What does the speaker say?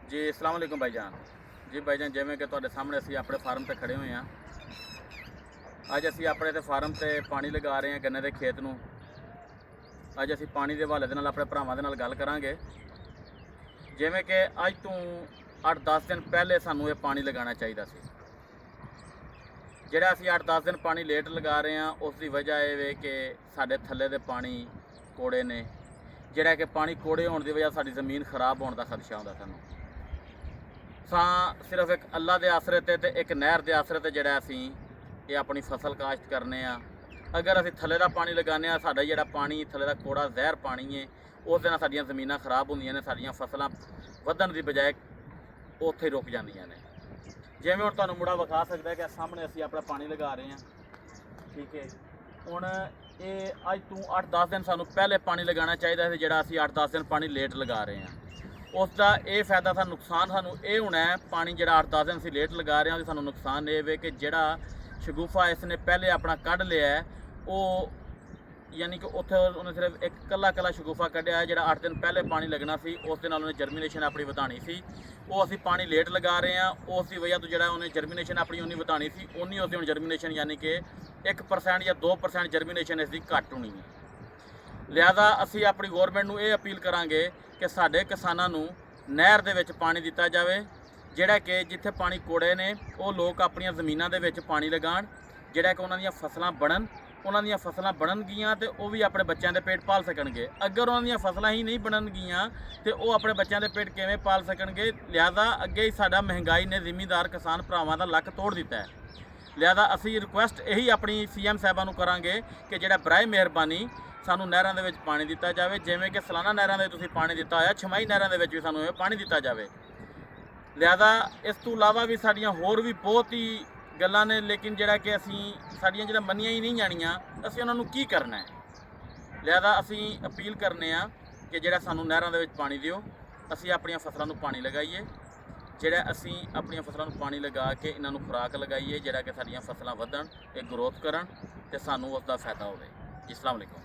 जी अस्सलाम वालेकुम भाईजान। जी भाईजान, जिवें कि तुहाडे सामने असीं अपने फार्म ते खड़े हुए हैं। अज असीं अपने ते फार्म ते पानी लगा रहे हैं गन्ने दे खेत नूं। अज असीं पानी दे हवाले दे नाल अपने भरावां दे नाल गल करांगे। जिवें कि अज तों 8-10 दिन पहले सानूं ये पानी लगाना चाहिदा सी। ਜਿਹੜਾ ਅਸੀਂ 8-10 ਦਿਨ ਪਾਣੀ ਲੇਟ ਲਗਾ ਰਹੇ ਹਾਂ, ਉਸ ਦੀ ਵਜ੍ਹਾ ਇਹ ਵੇ ਕਿ ਸਾਡੇ ਥੱਲੇ ਦੇ ਪਾਣੀ ਕੋੜੇ ਨੇ, ਜਿਹੜਾ ਕਿ ਪਾਣੀ ਕੋੜੇ ਹੋਣ ਦੀ ਵਜ੍ਹਾ ਸਾਡੀ ਜ਼ਮੀਨ ਖਰਾਬ ਹੋਣ ਦਾ ਖਦਸ਼ਾ ਹੁੰਦਾ ਸਾਨੂੰ। ਸਿਰਫ ਇੱਕ ਅੱਲਾ ਦੇ ਆਸਰੇ ਤੇ ਇੱਕ ਨਹਿਰ ਦੇ ਆਸਰੇ ਤੇ ਜਿਹੜਾ ਅਸੀਂ ਇਹ ਆਪਣੀ ਫਸਲ ਕਾਸ਼ਤ ਕਰਨੇ ਆ। ਅਗਰ ਅਸੀਂ ਥੱਲੇ ਦਾ ਪਾਣੀ ਲਗਾਉਂਦੇ ਹਾਂ, ਸਾਡਾ ਜਿਹੜਾ ਪਾਣੀ ਥੱਲੇ ਦਾ ਕੋੜਾ ਜ਼ਹਿਰ ਪਾਣੀ ਹੈ, ਉਸ ਦੇ ਨਾਲ ਸਾਡੀਆਂ ਜ਼ਮੀਨਾਂ ਖਰਾਬ ਹੁੰਦੀਆਂ ਨੇ, ਸਾਡੀਆਂ ਫਸਲਾਂ ਵਧਣ ਦੀ ਬਜਾਏ ਉੱਥੇ ਰੁਕ ਜਾਂਦੀਆਂ ਨੇ। ਜਿਵੇਂ ਹੁਣ ਤੁਹਾਨੂੰ ਮੁੰਡਾ ਵਿਖਾ ਸਕਦਾ ਕਿ ਸਾਹਮਣੇ ਅਸੀਂ ਆਪਣਾ ਪਾਣੀ ਲਗਾ ਰਹੇ ਹਾਂ, ਠੀਕ ਹੈ। ਹੁਣ ਇਹ ਅੱਜ ਤੋਂ 8-10 ਦਿਨ ਸਾਨੂੰ ਪਹਿਲੇ ਪਾਣੀ ਲਗਾਉਣਾ ਚਾਹੀਦਾ ਸੀ, ਜਿਹੜਾ ਅਸੀਂ 8-10 ਦਿਨ ਪਾਣੀ ਲੇਟ ਲਗਾ ਰਹੇ ਹਾਂ। ਉਸ ਦਾ ਇਹ ਫਾਇਦਾ ਸਾਨੂੰ, ਨੁਕਸਾਨ ਸਾਨੂੰ ਇਹ ਹੋਣਾ ਹੈ, ਪਾਣੀ ਜਿਹੜਾ 8-10 ਦਿਨ ਅਸੀਂ ਲੇਟ ਲਗਾ ਰਹੇ ਹਾਂ ਉਹਦੀ ਸਾਨੂੰ ਨੁਕਸਾਨ ਇਹ ਵੇ ਕਿ ਜਿਹੜਾ ਸ਼ਗੂਫਾ ਇਸ ਨੇ ਪਹਿਲੇ ਆਪਣਾ ਕੱਢ ਲਿਆ ਹੈ, ਉਹ ਯਾਨੀ ਕਿ ਉੱਥੇ ਉਹਨੇ ਸਿਰਫ ਇੱਕ ਕੱਲਾ ਸ਼ਗੂਫਾ ਕੱਢਿਆ ਹੈ। ਜਿਹੜਾ 8 ਦਿਨ ਪਹਿਲੇ ਪਾਣੀ ਲੱਗਣਾ ਸੀ ਉਸ ਦੇ ਨਾਲ ਉਹਨੇ ਜਰਮੀਨੇਸ਼ਨ ਆਪਣੀ ਵਧਾਉਣੀ ਸੀ, ਉਹ ਅਸੀਂ ਪਾਣੀ ਲੇਟ ਲਗਾ ਰਹੇ ਹਾਂ। ਉਸ ਦੀ ਵਜ੍ਹਾ ਤੋਂ ਜਿਹੜਾ ਉਹਨੇ ਜਰਮੀਨੇਸ਼ਨ ਆਪਣੀ ਉਨੀ ਵਧਾਉਣੀ ਸੀ, ਉਨੀ ਉਸਦੀ ਹੁਣ ਜਰਮੀਨੇਸ਼ਨ ਯਾਨੀ ਕਿ 1% ਜਾਂ 2% ਜਰਮੀਨੇਸ਼ਨ ਇਸ ਦੀ ਘੱਟ ਹੋਣੀ ਹੈ। ਲਿਹਾਜ਼ਾ ਅਸੀਂ ਆਪਣੀ ਗੌਰਮੈਂਟ ਨੂੰ ਇਹ ਅਪੀਲ ਕਰਾਂਗੇ ਕਿ ਸਾਡੇ ਕਿਸਾਨਾਂ ਨੂੰ ਨਹਿਰ ਦੇ ਵਿੱਚ ਪਾਣੀ ਦਿੱਤਾ ਜਾਵੇ, ਜਿਹੜਾ ਕਿ ਜਿੱਥੇ ਪਾਣੀ ਕੋੜੇ ਨੇ ਉਹ ਲੋਕ ਆਪਣੀਆਂ ਜ਼ਮੀਨਾਂ ਦੇ ਵਿੱਚ ਪਾਣੀ ਲਗਾਉਣ, ਜਿਹੜਾ ਕਿ ਉਹਨਾਂ ਦੀਆਂ ਫਸਲਾਂ ਬਣਨ। ਉਹਨਾਂ ਦੀਆਂ ਫਸਲਾਂ ਬਣਨਗੀਆਂ ਤੇ ਉਹ ਵੀ ਆਪਣੇ ਬੱਚਿਆਂ ਦੇ ਪੇਟ ਪਾਲ ਸਕਣਗੇ। ਅਗਰ ਉਹਨਾਂ ਦੀਆਂ ਫਸਲਾਂ ਹੀ ਨਹੀਂ ਬਣਨਗੀਆਂ ਤੇ ਉਹ ਆਪਣੇ ਬੱਚਿਆਂ ਦੇ ਪੇਟ ਕਿਵੇਂ ਪਾਲ ਸਕਣਗੇ। ਲਿਹਾਜ਼ਾ ਅੱਗੇ ਹੀ ਸਾਡਾ ਮਹਿੰਗਾਈ ਨੇ ਜ਼ਿਮੀਂਦਾਰ ਕਿਸਾਨ ਭਰਾਵਾਂ ਦਾ ਲੱਕ ਤੋੜ ਦਿੱਤਾ ਹੈ। ਲਿਹਾਜ਼ਾ ਅਸੀਂ ਰਿਕੁਐਸਟ ਇਹੀ ਆਪਣੀ CM ਸਾਹਿਬਾਂ ਨੂੰ ਕਰਾਂਗੇ ਕਿ ਜਿਹੜਾ ਬਰਾਏ ਮਿਹਰਬਾਨੀ ਸਾਨੂੰ ਨਹਿਰਾਂ ਦੇ ਵਿੱਚ ਪਾਣੀ ਦਿੱਤਾ ਜਾਵੇ, ਜਿਵੇਂ ਕਿ ਸਲਾਨਾ ਨਹਿਰਾਂ ਦੇ ਤੁਸੀਂ ਪਾਣੀ ਦਿੱਤਾ ਹੋਇਆ, ਛਮਾਹੀ ਨਹਿਰਾਂ ਦੇ ਵਿੱਚ ਵੀ ਸਾਨੂੰ ਇਹ ਪਾਣੀ ਦਿੱਤਾ ਜਾਵੇ। ਲਿਹਾਜ਼ਾ ਇਸ ਤੋਂ ਇਲਾਵਾ ਵੀ ਸਾਡੀਆਂ ਹੋਰ ਵੀ ਬਹੁਤ ਹੀ ਗੱਲਾਂ ਨੇ, ਲੇਕਿਨ ਜਿਹੜਾ ਕਿ ਅਸੀਂ ਸਾਡੀਆਂ ਜਿਹੜਾ ਮੰਨੀਆਂ ਹੀ ਨਹੀਂ ਜਾਣੀਆਂ, ਅਸੀਂ ਉਹਨਾਂ ਨੂੰ ਕੀ ਕਰਨਾ ਹੈ। ਲਿਹਾਜ਼ਾ ਅਸੀਂ ਅਪੀਲ ਕਰਨੇ ਆ ਕਿ ਜਿਹੜਾ ਸਾਨੂੰ ਨਹਿਰਾਂ ਦੇ ਵਿੱਚ ਪਾਣੀ ਦਿਓ, ਅਸੀਂ ਆਪਣੀਆਂ ਫਸਲਾਂ ਨੂੰ ਪਾਣੀ ਲਗਾਈਏ। ਜਿਹੜਾ ਅਸੀਂ ਆਪਣੀਆਂ ਫਸਲਾਂ ਨੂੰ ਪਾਣੀ ਲਗਾ ਕੇ ਇਹਨਾਂ ਨੂੰ ਖੁਰਾਕ ਲਗਾਈਏ, ਜਿਹੜਾ ਕਿ ਸਾਡੀਆਂ ਫਸਲਾਂ ਵਧਣ, ਇਹ ਗਰੋਥ ਕਰਨ ਤੇ ਸਾਨੂੰ ਉਸ ਦਾ ਫਾਇਦਾ ਹੋਵੇ। ਅਸਲਾਮ ਵਾਲੇਕੁਮ।